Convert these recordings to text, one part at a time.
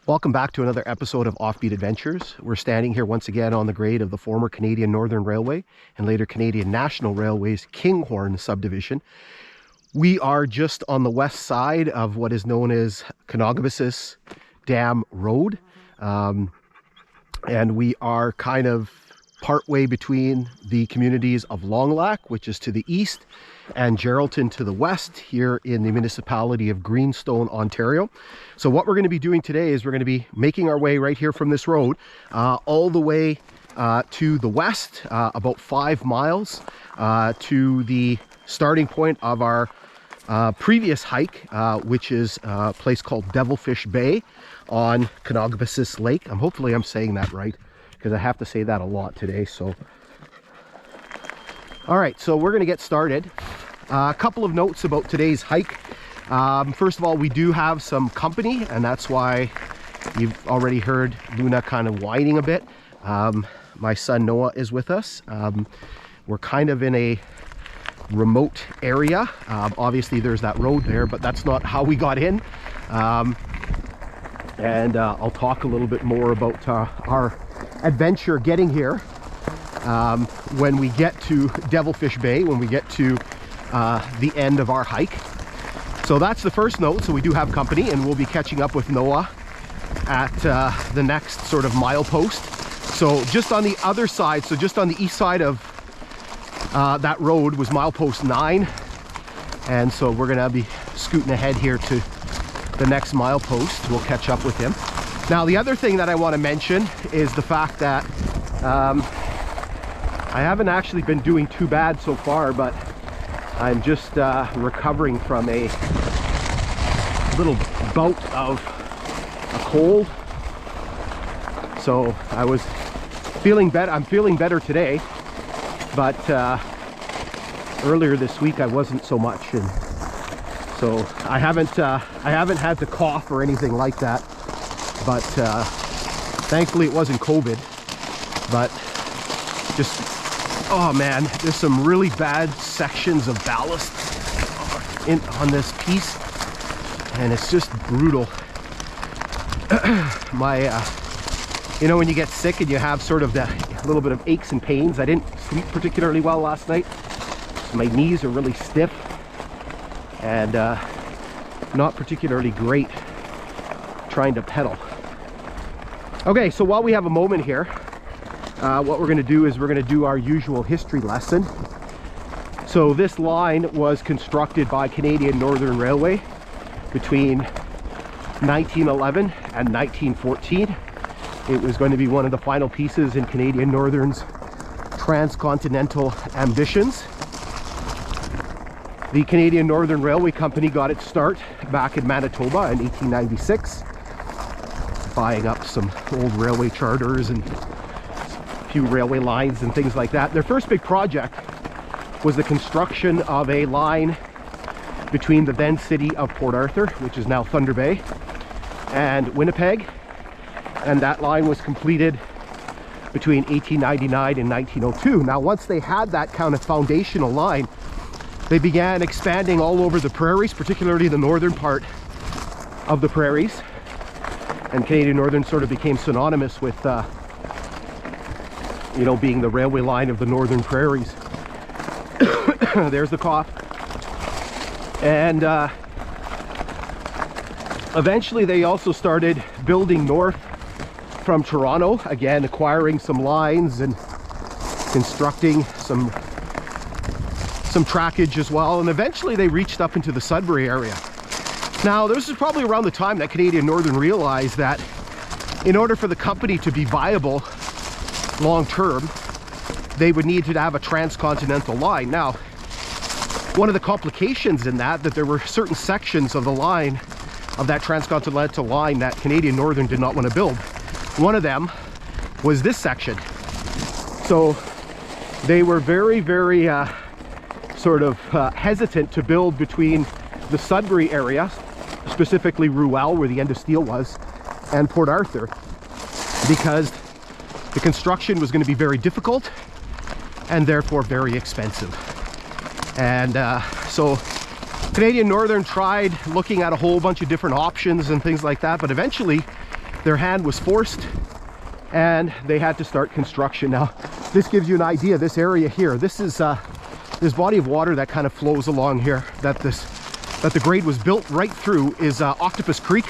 Welcome back to another episode of Offbeat Adventures. We're standing here once again on the grade of the former Canadian Northern Railway and later Canadian National Railway's Kinghorn Subdivision. We are just on the west side of what is known as Kenogamisis Dam Road. And we are kind of partway between the communities of Long Lac, which is to the east, and Geraldton to the west here in the municipality of Greenstone, Ontario. So what we're going to be doing today is we're going to be making our way right here from this road all the way to the west, about 5 miles to the starting point of our previous hike, which is a place called Devilfish Bay on Kenogamisis Lake. Hopefully I'm saying that right, because I have to say that a lot today. So all right, so we're going to get started. A couple of notes about today's hike. First of all, we do have some company, and that's why you've already heard Luna kind of whining a bit. My son Noah is with us. We're kind of in a remote area. Obviously there's that road there, but that's not how we got in. And I'll talk a little bit more about our adventure getting here when we get to Devilfish Bay, when we get to the end of our hike. So that's the first note. So we do have company, and we'll be catching up with Noah at the next sort of milepost. So just on the other side, so just on the east side of that road was milepost 9, and so we're gonna be scooting ahead here to the next milepost. We'll catch up with him. Now the other thing that I want to mention is the fact that I haven't actually been doing too bad so far, but I'm just recovering from a little bout of a cold. So I was feeling better. I'm feeling better today, but earlier this week I wasn't so much, and so I haven't had to cough or anything like that. But thankfully it wasn't COVID. But just, oh man, there's some really bad sections of ballast on this piece, and it's just brutal. You know, when you get sick and you have sort of that little bit of aches and pains. I didn't sleep particularly well last night. My knees are really stiff and not particularly great trying to pedal. Okay, so while we have a moment here, what we're going to do is we're going to do our usual history lesson. So this line was constructed by Canadian Northern Railway between 1911 and 1914. It was going to be one of the final pieces in Canadian Northern's transcontinental ambitions. The Canadian Northern Railway Company got its start back in Manitoba in 1896, buying up some old railway charters and a few railway lines and things like that. Their first big project was the construction of a line between the then city of Port Arthur, which is now Thunder Bay, and Winnipeg. And that line was completed between 1899 and 1902. Now, once they had that kind of foundational line, they began expanding all over the prairies, particularly the northern part of the prairies. And Canadian Northern sort of became synonymous with, you know, being the railway line of the northern prairies. There's the cough. And eventually they also started building north from Toronto, again acquiring some lines and constructing some trackage as well, and eventually they reached up into the Sudbury area. Now this is probably around the time that Canadian Northern realized that in order for the company to be viable long term, they would need to have a transcontinental line. Now, one of the complications in that there were certain sections of the line, of that transcontinental line, that Canadian Northern did not want to build. One of them was this section. So they were very, very sort of hesitant to build between the Sudbury area, specifically Ruel, where the end of steel was, and Port Arthur, because the construction was going to be very difficult and therefore very expensive. And so Canadian Northern tried looking at a whole bunch of different options and things like that, but eventually their hand was forced and they had to start construction. Now, this gives you an idea. This area here, this is this body of water that kind of flows along here, that the grade was built right through, is Octopus Creek,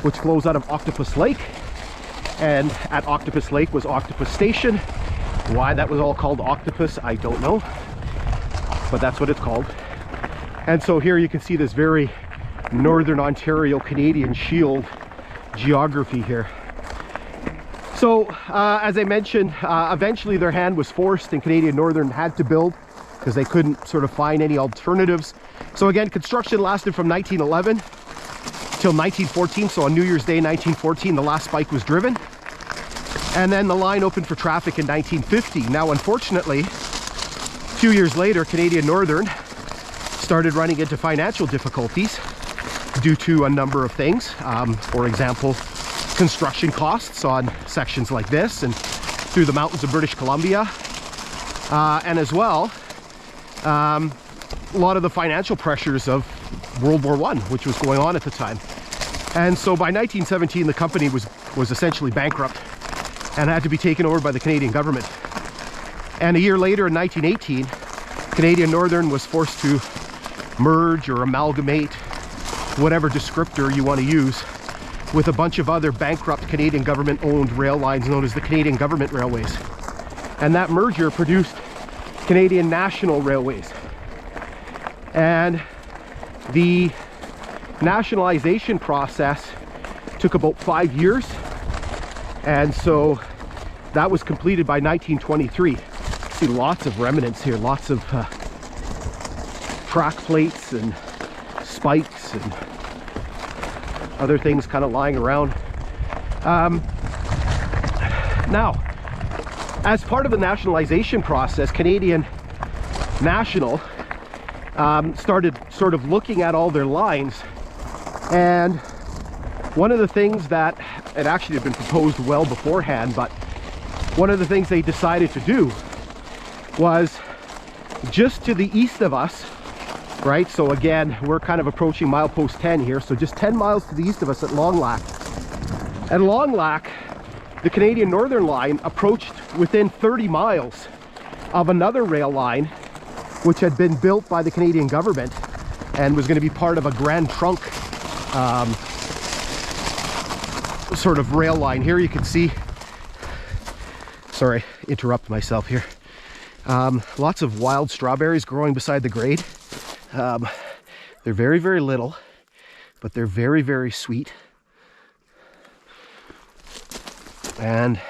which flows out of Octopus Lake. And at Octopus Lake was Octopus Station. Why that was all called Octopus, I don't know, but that's what it's called. And so here you can see this very Northern Ontario Canadian Shield geography here. So as I mentioned, eventually their hand was forced and Canadian Northern had to build because they couldn't sort of find any alternatives. So again, construction lasted from 1911 till 1914. So on New Year's Day 1914, the last spike was driven, and then the line opened for traffic in 1950. Now unfortunately, a few years later, Canadian Northern started running into financial difficulties due to a number of things. For example, construction costs on sections like this and through the mountains of British Columbia, and as well a lot of the financial pressures of World War I, which was going on at the time. And so by 1917 the company was essentially bankrupt and had to be taken over by the Canadian government. And a year later, in 1918, Canadian Northern was forced to merge or amalgamate, whatever descriptor you want to use, with a bunch of other bankrupt Canadian government-owned rail lines known as the Canadian Government Railways. And that merger produced Canadian National Railways. And the nationalization process took about 5 years. And so that was completed by 1923. See lots of remnants here, lots of track plates and spikes and other things kind of lying around. Now, as part of the nationalization process, Canadian National started sort of looking at all their lines, and one of the things that it actually had been proposed well beforehand, but one of the things they decided to do was just to the east of us, right? So again, we're kind of approaching milepost 10 here, so just 10 miles to the east of us at Long Lac. At Long Lac, the Canadian Northern line approached within 30 miles of another rail line which had been built by the Canadian government and was going to be part of a Grand Trunk sort of rail line. Here you can see, sorry, interrupt myself here, lots of wild strawberries growing beside the grade. They're very, very little, but they're very, very sweet. And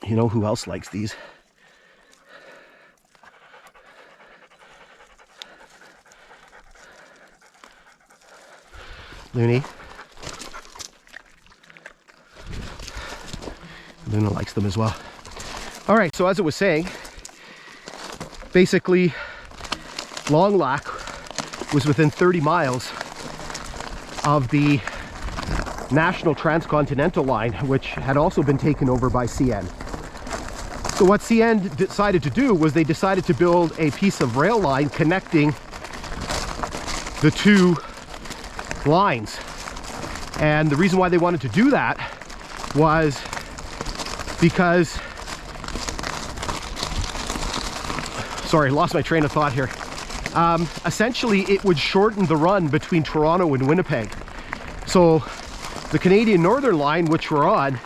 you know who else likes these? Looney. Luna likes them as well. All right, so as I was saying, basically Long Lac was within 30 miles of the National Transcontinental Line, which had also been taken over by CN. So what CN decided to do was they decided to build a piece of rail line connecting the two lines. And the reason why they wanted to do that was because, sorry, lost my train of thought here. Essentially, it would shorten the run between Toronto and Winnipeg. So the Canadian Northern line, which we're on,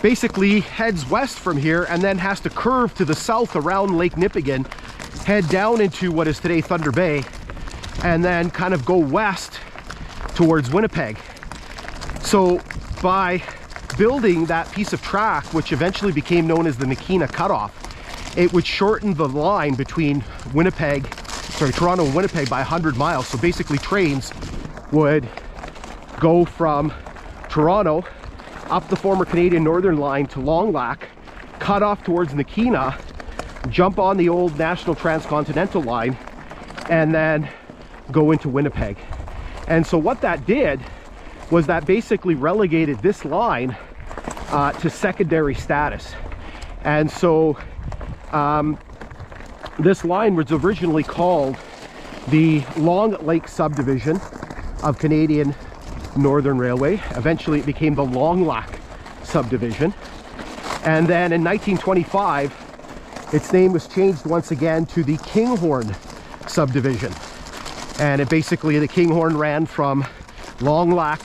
basically heads west from here and then has to curve to the south around Lake Nipigon, head down into what is today Thunder Bay, and then kind of go west towards Winnipeg. So by building that piece of track, which eventually became known as the Nakina Cutoff, it would shorten the line between Toronto and Winnipeg by 100 miles. So basically trains would go from Toronto up the former Canadian Northern line to Long Lac, cut off towards Nakina, jump on the old National Transcontinental line, and then go into Winnipeg. And so what that did was that basically relegated this line to secondary status. And so this line was originally called the Long Lake Subdivision of Canadian Northern Railway. Eventually it became the Long Lac Subdivision. And then in 1925, its name was changed once again to the Kinghorn Subdivision. And it basically, the Kinghorn ran from Long Lac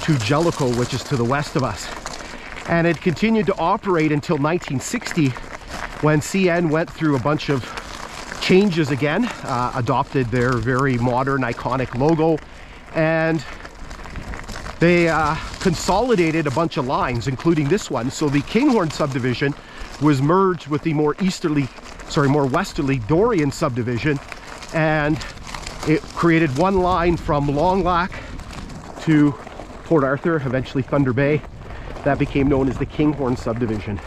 to Jellicoe, which is to the west of us. And it continued to operate until 1960, when CN went through a bunch of changes again, adopted their very modern, iconic logo, and they consolidated a bunch of lines, including this one. So the Kinghorn Subdivision was merged with the more westerly Dorian Subdivision, and it created one line from Long Lac to Port Arthur, eventually Thunder Bay. That became known as the Kinghorn Subdivision.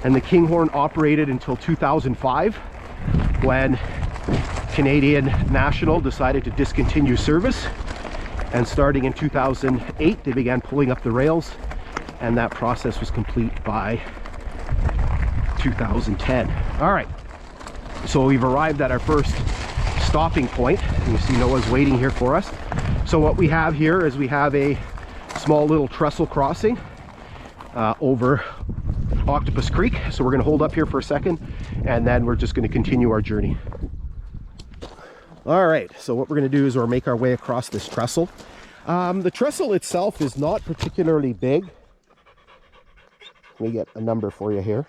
And the Kinghorn operated until 2005, when Canadian National decided to discontinue service. And starting in 2008, they began pulling up the rails, and that process was complete by 2010. All right, so we've arrived at our first stopping point. You see Noah's waiting here for us. So what we have here is we have a small little trestle crossing over Octopus Creek. So we're going to hold up here for a second, and then we're just going to continue our journey. All right, so what we're going to do is we'll make our way across this trestle. The trestle itself is not particularly big. Let me get a number for you here.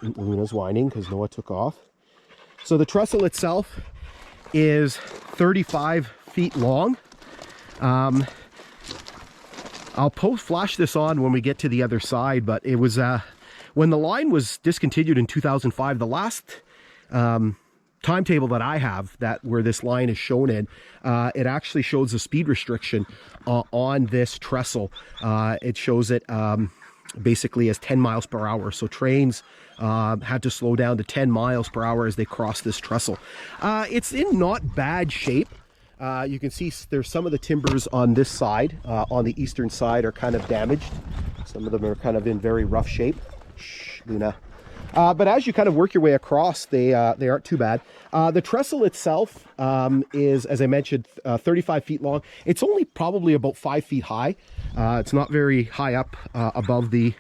Luna's whining because Noah took off. So the trestle itself is 35 feet long. I'll flash this on when we get to the other side, but it was when the line was discontinued in 2005, the last timetable that I have where this line is shown in, it actually shows a speed restriction on this trestle. It shows it basically as 10 miles per hour. So trains had to slow down to 10 miles per hour as they cross this trestle. It's in not bad shape. You can see there's some of the timbers on this side, on the eastern side, are kind of damaged. Some of them are kind of in very rough shape. Shh, Luna. But as you kind of work your way across, they aren't too bad. The trestle itself is, as I mentioned, 35 feet long. It's only probably about 5 feet high. It's not very high up above the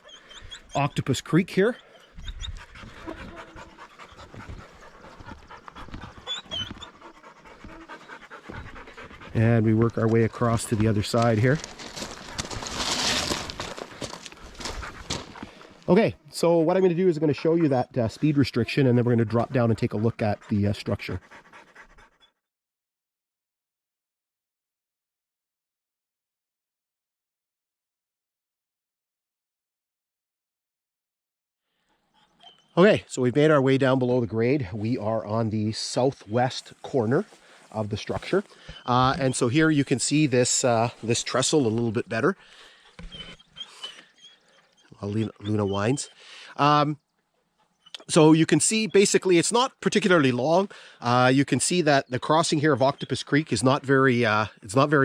Octopus Creek here. And we work our way across to the other side here. Okay, so what I'm going to do is I'm going to show you that speed restriction, and then we're going to drop down and take a look at the structure. Okay, so we've made our way down below the grade. We are on the southwest corner of the structure, and so here you can see this this trestle a little bit better. Luna whines. So you can see basically it's not particularly long. You can see that the crossing here of Octopus Creek is not very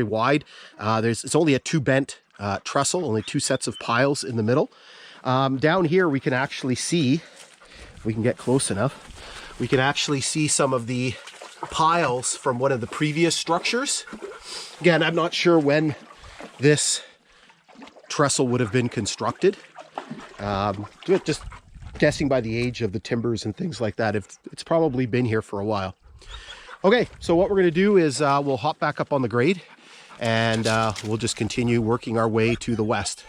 wide. It's only a 2 bent trestle, only 2 sets of piles in the middle. Down here we can actually see, if we can get close enough, we can actually see some of the piles from one of the previous structures. Again, I'm not sure when this trestle would have been constructed. Just guessing by the age of the timbers and things like that, it's probably been here for a while. Okay, so what we're going to do is we'll hop back up on the grade, and we'll just continue working our way to the west.